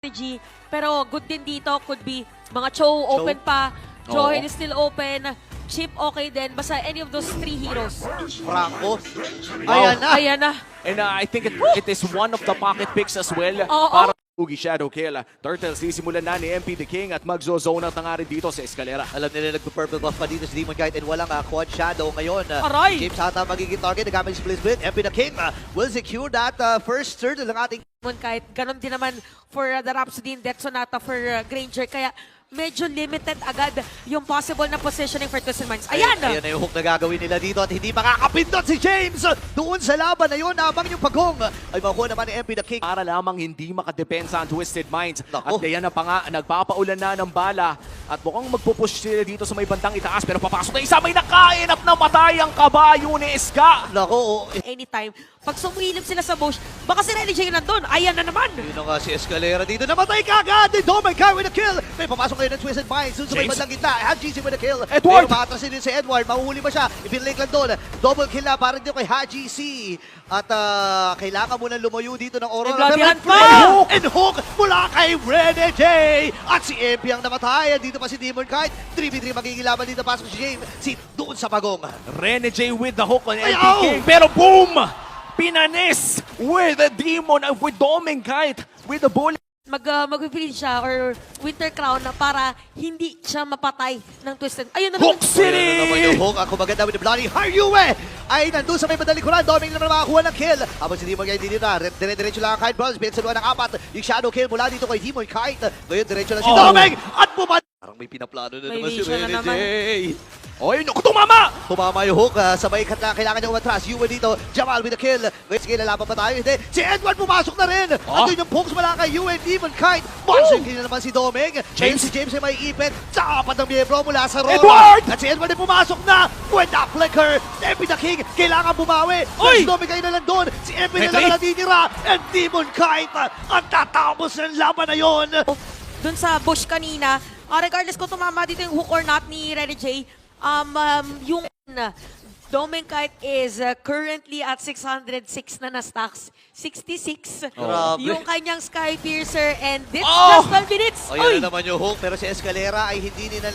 strategy. Pero good din dito. Could be mga Cho open pa. Johin is still open. Chip okay din. Basta any of those three heroes. Franco. Ayan na. Ayan na. And I think it is one of the pocket picks as well. Oo. Para Ugi Shadow Kill. Turtles, sisimulan na ni MP The King at magzo-zone out na nga rin dito sa Escalera. Alam nila nagpo-purple buff pa dito si Demon Knight and walang quad shadow ngayon. Aray! James ata magiging target. Nagamit split split. MP the King will secure that first third ng ating Kahit ganon din naman for the Rhapsody and Death Sonata for Granger. Kaya medyo limited agad yung possible na positioning for Twisted Minds. Ayan! Ayan na yung hook na gagawin nila dito at hindi makakapindot si James doon sa laban na yun habang yung pagong ay makuha naman ni MP the King. Para lamang hindi makadepensa ang Twisted Minds. Nako. At kaya na pa nga, nagpapaulan na ng bala. At mukhang magpupush sila dito sa may bandang itaas. Pero papasok na isa, may nakain at namatay ang kabayo ni Iska. Nako, Anytime. Pag sumilip sila sa bush, baka si Renny J nandun. Ayan na naman! yun na nga si Escalera dito. Namatay ka agad! Oh my God, with a kill! May papasok ngayon ng Twisted Minds. Doon sa may James. bandang gitna. Haji with a kill. Edward! Pero maatrasin din si Edward. Mahuhuli ba siya? Ipinlink lang doon. Double kill na para dito kay Haji C. At kailangan mo na lumayo dito ng Aurora. May bloody hand pa! And hook mula kay Renny J. At si MP ang namatay. Dito pa si Demon Knight. 3v3 magiging laban dito. Pasok si James. Si doon sa bagong. Rene J with the hook on MP Ayaw! King. Pero boom! Pinanis with the demon, with Domenkite, with the bullet. Mag-feed siya or Winter Crown na para hindi siya mapatay ng Twisted. Ayun na Hook naman. City! Ayun na naman yung hook. Ako maganda with the bloody Haryue ay nandun sa may madaling kuran. Doming naman makakuha ng kill. Habang si Demon Knight dito na. Dire-diretso lang ang Kite Bronze. Pinagsaluhan ng apat. Yung shadow kill mula dito kay Demon Kite. Ngayon diretso lang si Doming. At bumalik. Parang may pinaplano na May naman si vision na Renny J. naman. Oy, naku, tumama! Tumama yung hook. Sabay kailangan niya umatras. Yue dito. Jamal with the kill. Ngayon sige, lalaban pa tayo. Hindi. Si Edward pumasok na rin. At yun yung pokes mula kay Yue. Demon Kite. Monster kill na naman si Doming. James. Si James ay may ipit. Dapat ng miyembro mula sa Roma. Edward! At si Edward ay pumasok na. With the flicker. MP the King. Kailangan bumawi. Oy! Si Doming kayo na lang doon. Si MP na Replay. lang natitira. And Demon Kite. Ang tatapos ng laban na yun. Dun sa bush kanina, regardless kung tumama dito yung hook or not ni Renny J, yung Domenkite is currently at 606 na stacks. 66 Grabe. yung kanyang Sky Piercer and it's Oh! just 12 minutes. Ayun na naman yung hook. Pero si Escalera ay hindi na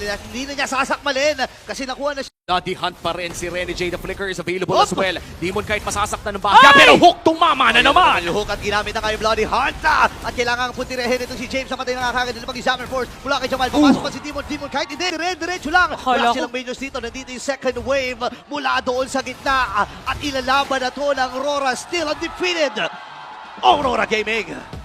niya sasakmalin. Kasi nakuha na siya. Bloody hunt pa rin si Renny J. The flicker is available Hop! as well. Demon Kite masasaktan ng bahagya, pero hook tumama na naman! Yung hook at ginamit na kayo Bloody Hunt. At kailangan puntirehin ito si James. Namatay na nga kagad ng pag-examiner force. Mula kay Jamal. Papasok pa si Demon Kite. Hindi, diretso lang. Akala Wala ko- silang majors dito. Nandito yung second wave mula doon sa gitna. At ilalaban na to ng Aurora. Still undefeated. Aurora Gaming.